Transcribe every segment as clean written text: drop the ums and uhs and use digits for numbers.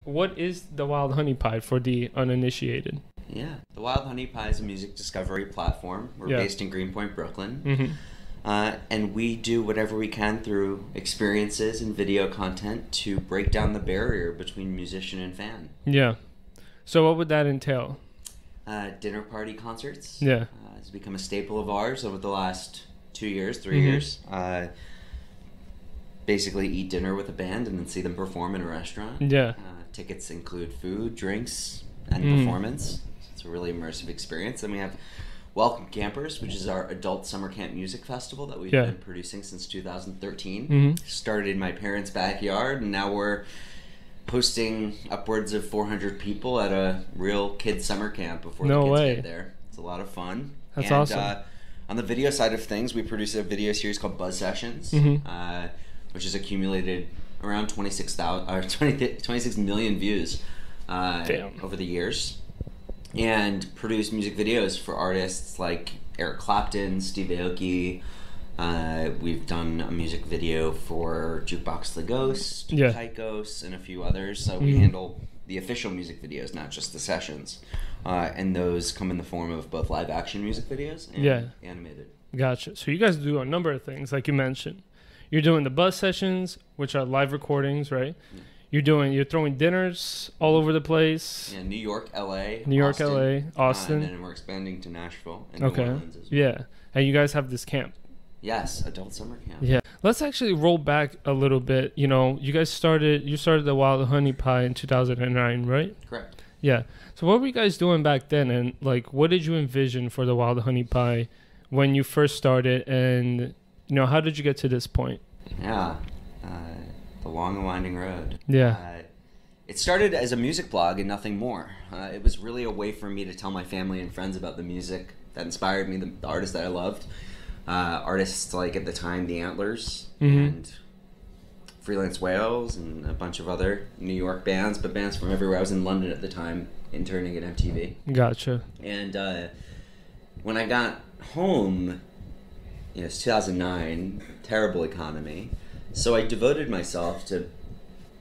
What is the Wild Honey Pie for the uninitiated? Yeah, the Wild Honey Pie is a music discovery platform. We're based in Greenpoint, Brooklyn. And we do whatever we can through experiences and video content to break down the barrier between musician and fan. Yeah. So what would that entail? Dinner party concerts. Yeah. It's become a staple of ours over the last 2 years, 3 years. Basically eat dinner with a band and then see them perform in a restaurant. Yeah. Tickets include food, drinks, and performance. It's a really immersive experience. And we have Welcome Campers, which is our adult summer camp music festival that we've been producing since 2013. Started in my parents' backyard, and now we're hosting upwards of 400 people at a real kids summer camp before the kids get there. It's a lot of fun. That's awesome. On the video side of things, we produce a video series called Buzz Sessions, which has accumulated around 26 million views over the years, and produce music videos for artists like Eric Clapton, Steve Aoki. We've done a music video for Jukebox the Ghost, Tychos, and a few others. So we handle the official music videos, not just the sessions. And those come in the form of both live action music videos and animated. Gotcha. So you guys do a number of things, like you mentioned. You're doing the buzz sessions, which are live recordings, right? Yeah. You're throwing dinners all over the place. Yeah, New York, LA, Austin. And then we're expanding to Nashville and New Orleans as well. Yeah. And you guys have this camp. Yes, adult summer camp. Yeah. Let's actually roll back a little bit. You know, you started the Wild Honey Pie in 2009, right? Correct. Yeah. So what were you guys doing back then, and like what did you envision for the Wild Honey Pie when you first started, and you know, how did you get to this point? Yeah. The long and winding road. Yeah. It started as a music blog and nothing more. It was really a way for me to tell my family and friends about the music that inspired me, the artists that I loved. Artists like, at the time, The Antlers and Freelance Whales and a bunch of other New York bands, but bands from everywhere. I was in London at the time, interning at MTV. Gotcha. And when I got home, it's 2009, terrible economy. So I devoted myself to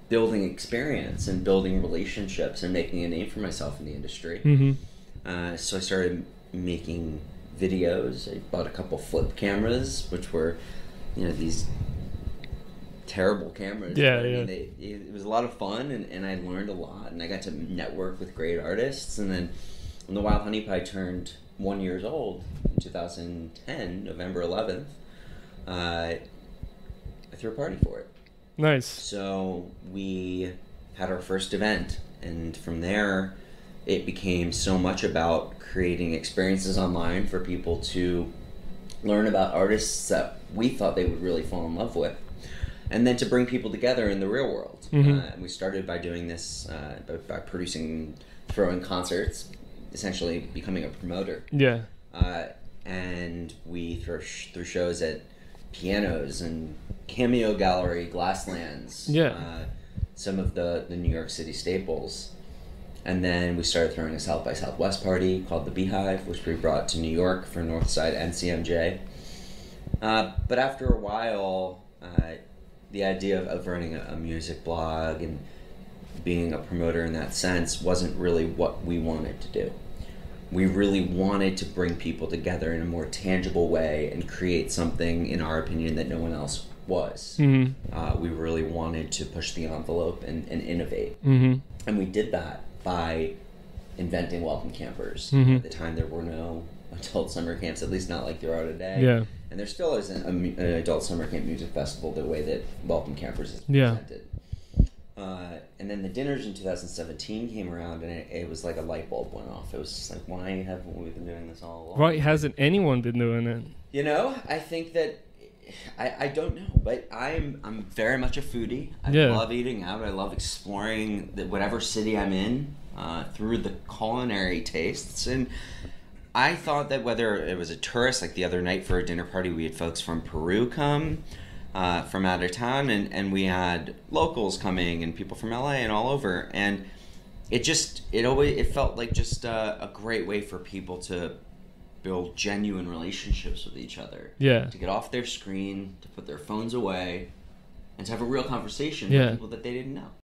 building experience and building relationships and making a name for myself in the industry. So I started making videos. I bought a couple flip cameras, which were, these terrible cameras. Yeah, I mean, it was a lot of fun, and I learned a lot, and I got to network with great artists. And then when the Wild Honey Pie turned 1 year old in 2010, November 11th, I threw a party for it. Nice. So we had our first event, and from there it became so much about creating experiences online for people to learn about artists that we thought they would really fall in love with, and then to bring people together in the real world. And we started by doing this by producing, throwing concerts, essentially becoming a promoter. Yeah. And we threw shows at pianos and Cameo Gallery, Glasslands, some of the New York City staples. And then we started throwing a South by Southwest party called the Beehive, which we brought to New York for Northside and CMJ. But after a while, the idea of running a music blog and being a promoter in that sense wasn't really what we wanted to do. We really wanted to bring people together in a more tangible way and create something, in our opinion, that no one else was. We really wanted to push the envelope and innovate. And we did that by inventing Welcome Campers. At the time, there were no adult summer camps, at least not like there are today. Yeah. And there still isn't an adult summer camp music festival the way that Welcome Campers is presented. And then the dinners in 2017 came around, and it was like a light bulb went off. It was just like, why haven't we been doing this all along? Why hasn't anyone been doing it? I think that I don't know, but I'm very much a foodie. I love eating out. I love exploring whatever city I'm in through the culinary tastes. And I thought that whether it was a tourist, like the other night for a dinner party, we had folks from Peru come, from out of town, and we had locals coming and people from LA and all over. And it felt like just a great way for people to build genuine relationships with each other. Yeah. To get off their screen, to put their phones away, and to have a real conversation with people that they didn't know.